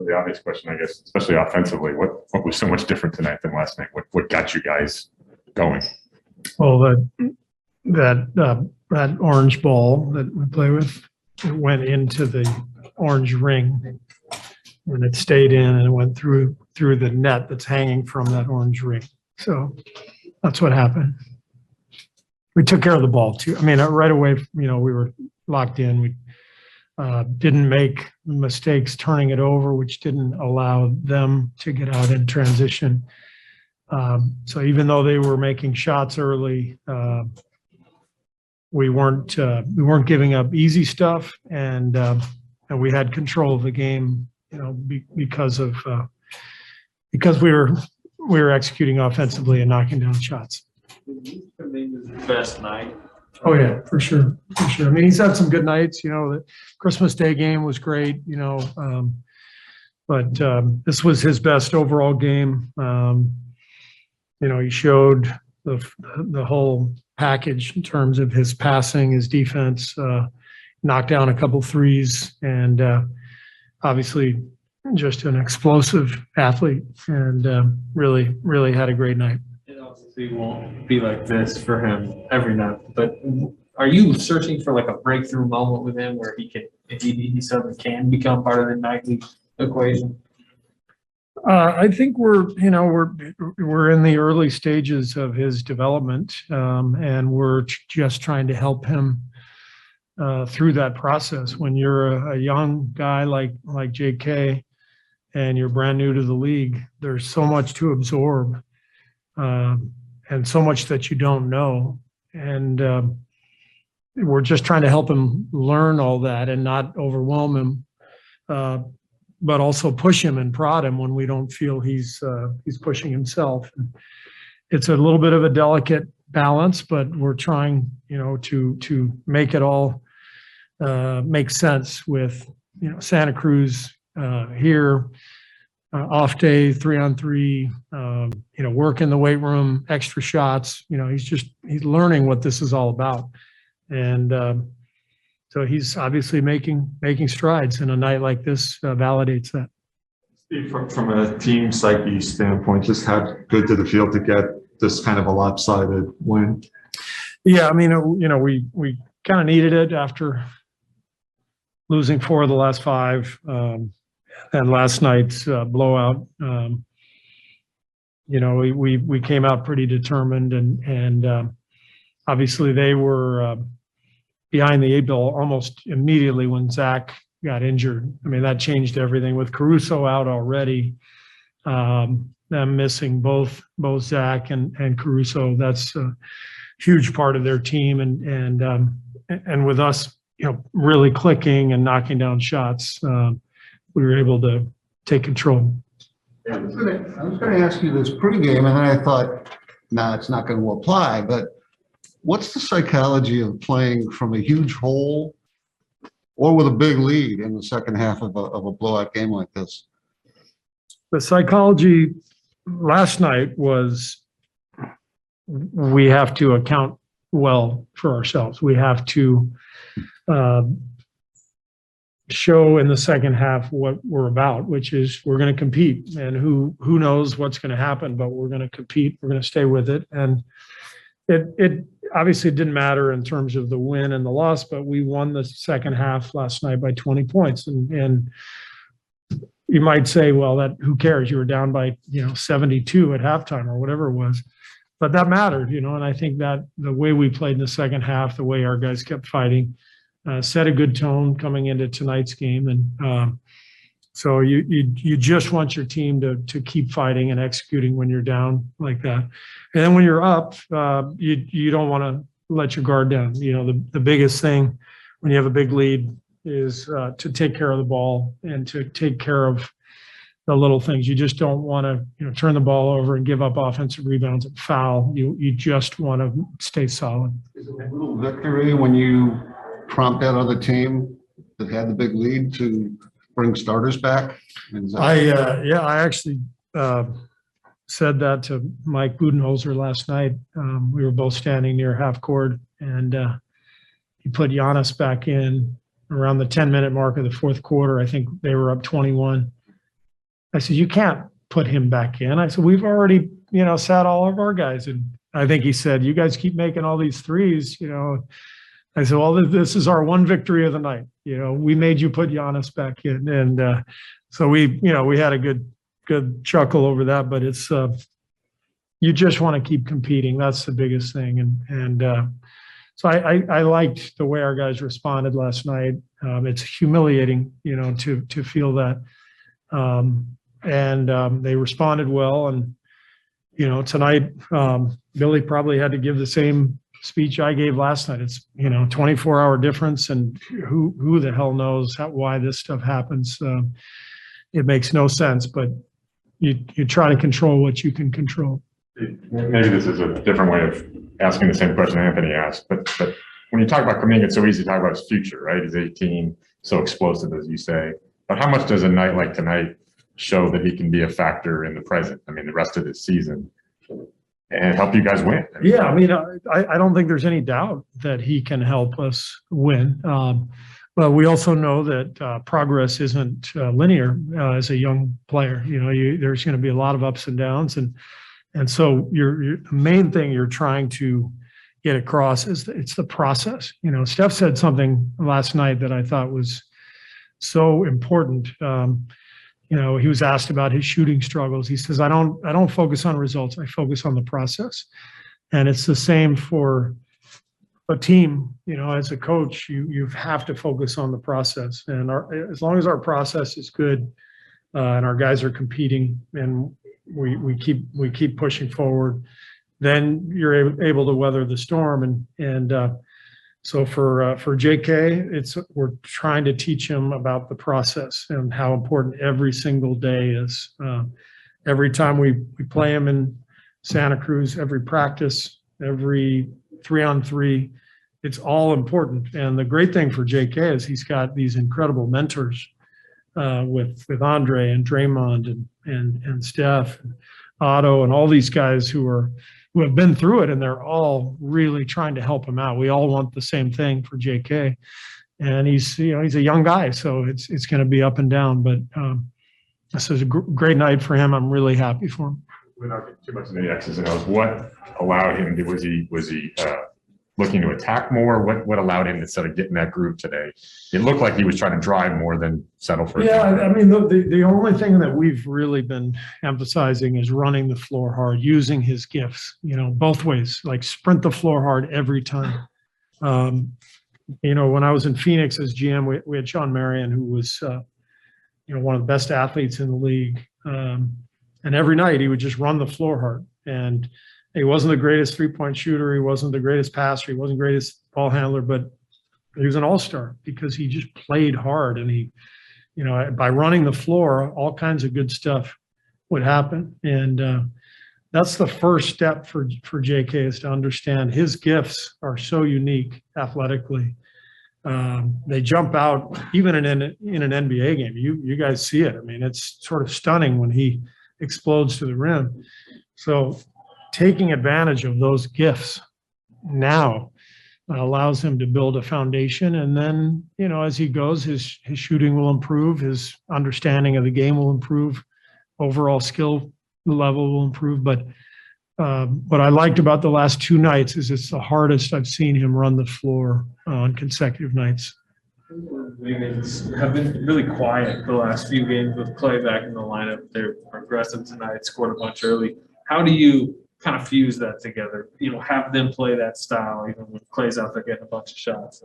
The obvious question, I guess, especially offensively, what was so much different tonight than last night? What got you guys going? Well, that orange ball that we play with, it went into the orange ring, and it stayed in and it went through the net that's hanging from that orange ring. So that's what happened. We took care of the ball too. I mean, right away, we were locked in. We didn't make mistakes turning it over, which didn't allow them to get out in transition. So even though they were making shots early, we weren't giving up easy stuff, and we had control of the game, because we were executing offensively and knocking down shots. Best night. Oh yeah, for sure. I mean, he's had some good nights. The Christmas Day game was great. But this was his best overall game. He showed the whole package in terms of his passing, his defense, knocked down a couple threes, and obviously just an explosive athlete, and really had a great night. It obviously won't be like this for him every night, but are you searching for like a breakthrough moment with him where he suddenly can become part of the nightly equation? I think we're in the early stages of his development, and we're just trying to help him through that process. When you're a young guy like JK and you're brand new to the league, there's so much to absorb, and so much that you don't know. And we're just trying to help him learn all that and not overwhelm him, but also push him and prod him when we don't feel he's pushing himself. It's a little bit of a delicate balance, but we're trying, to make it all make sense with, Santa Cruz here, off day, 3-on-3, work in the weight room, extra shots. He's learning what this is all about. And so he's obviously making strides, and a night like this validates that. Steve, from a team psyche standpoint, just how good did it feel to get this kind of a lopsided win? Yeah, I mean, we kind of needed it after losing 4 of the last 5, and last night's blowout. We came out pretty determined, and obviously they were behind the 8 ball almost immediately when Zach got injured. I mean, that changed everything. With Caruso out already, them missing both Zach and Caruso, that's a huge part of their team. And with us, really clicking and knocking down shots, we were able to take control. I was going to ask you this pregame, and then I thought, nah, it's not going to apply, but what's the psychology of playing from a huge hole or with a big lead in the second half of a blowout game like this? The psychology last night was we have to account well for ourselves. We have to show in the second half what we're about, which is we're going to compete, and who knows what's going to happen, but we're going to compete. We're going to stay with it. And it obviously didn't matter in terms of the win and the loss, but we won the second half last night by 20 points. And you might say, well, that who cares? You were down by 72 at halftime or whatever it was, but that mattered, And I think that the way we played in the second half, the way our guys kept fighting, set a good tone coming into tonight's game. And so you just want your team to keep fighting and executing when you're down like that. And then when you're up, you don't want to let your guard down. The biggest thing when you have a big lead is to take care of the ball and to take care of the little things. You just don't want to turn the ball over and give up offensive rebounds and foul. You just want to stay solid. Is it a little victory when you prompt that other team that had the big lead to bring starters back? I actually said that to Mike Budenholzer last night. We were both standing near half court, and he put Giannis back in around the 10-minute mark of the fourth quarter. I think they were up 21, I said, you can't put him back in. I said, we've already, sat all of our guys. And I think he said, you guys keep making all these threes, I said, well, this is our one victory of the night. We made you put Giannis back in. And so we had a good chuckle over that, but it's, you just want to keep competing. That's the biggest thing. So I liked the way our guys responded last night. It's humiliating, to feel that. They responded well. And, tonight, Billy probably had to give the same speech I gave last night. It's, 24-hour difference, and who the hell knows why this stuff happens. It makes no sense, but you try to control what you can control. Maybe this is a different way of asking the same question Anthony asked, but when you talk about Kuminga, it's so easy to talk about his future, right? He's 18, so explosive, as you say. But how much does a night like tonight show that he can be a factor in the present? I mean, the rest of this season, and help you guys win? Yeah, I don't think there's any doubt that he can help us win. But we also know that progress isn't linear as a young player. There's going to be a lot of ups and downs, and so the main thing you're trying to get across is it's the process. Steph said something last night that I thought was so important. He was asked about his shooting struggles. He says, I don't focus on results. I focus on the process. And it's the same for a team. As a coach, you have to focus on the process. And as long as our process is good, and our guys are competing, and we keep pushing forward, then you're able to weather the storm. So for JK, we're trying to teach him about the process and how important every single day is. Every time we play him in Santa Cruz, every practice, every 3-on-3, it's all important. And the great thing for JK is he's got these incredible mentors with Andre and Draymond and Steph and Otto and all these guys who have been through it, and they're all really trying to help him out. We all want the same thing for JK, and he's a young guy, so it's going to be up and down. But this is a great night for him. I'm really happy for him. Without getting too much into the X's and O's, what allowed him to, was he looking to attack more? What allowed him to sort of get in that groove today? It looked like he was trying to drive more than settle for. Yeah, the only thing that we've really been emphasizing is running the floor hard, using his gifts, both ways, like sprint the floor hard every time. When I was in Phoenix as GM, we had Sean Marion, who was, one of the best athletes in the league. And every night he would just run the floor hard. And he wasn't the greatest three-point shooter. He wasn't the greatest passer. He wasn't the greatest ball handler, but he was an all-star because he just played hard. And he, by running the floor, all kinds of good stuff would happen. And that's the first step for JK, is to understand his gifts are so unique athletically. They jump out even in an NBA game. You guys see it. It's sort of stunning when he explodes to the rim. So taking advantage of those gifts now allows him to build a foundation. And then, as he goes, his shooting will improve, his understanding of the game will improve, overall skill level will improve. But what I liked about the last two nights is it's the hardest I've seen him run the floor on consecutive nights. Wiggins have been really quiet the last few games with Clay back in the lineup. They're aggressive tonight, scored a bunch early. How do you kind of fuse that together? Have them play that style even when Clay's out there getting a bunch of shots.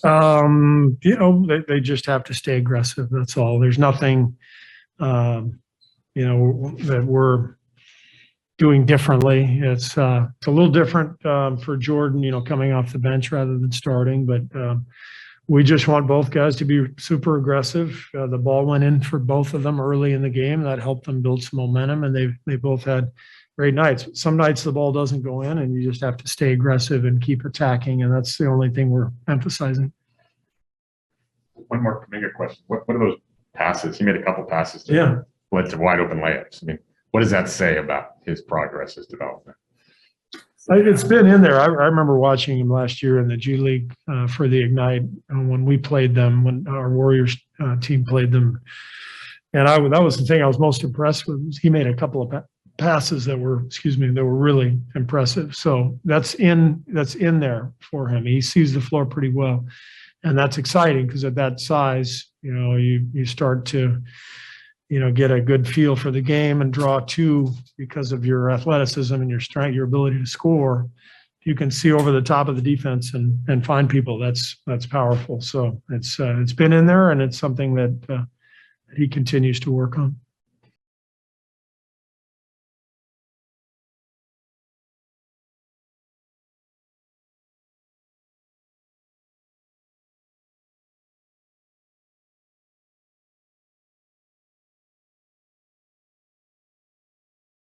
They just have to stay aggressive. That's all. There's nothing, that we're doing differently. It's a little different for Jordan, coming off the bench rather than starting. But we just want both guys to be super aggressive. The ball went in for both of them early in the game. That helped them build some momentum, and they both had great nights. Some nights the ball doesn't go in, and you just have to stay aggressive and keep attacking, and that's the only thing we're emphasizing. One more Kuminga question. What are those passes? He made a couple passes that led to wide open layups. What does that say about his progress, his development? It's been in there. I remember watching him last year in the G League for the Ignite when we played them, when our Warriors team played them. And that was the thing I was most impressed with. Was he made a couple of passes that were really impressive. So that's in there for him. He sees the floor pretty well. And that's exciting because at that size, you start to, get a good feel for the game and draw two because of your athleticism and your strength, your ability to score. You can see over the top of the defense and find people. That's powerful. So it's been in there, and it's something that he continues to work on.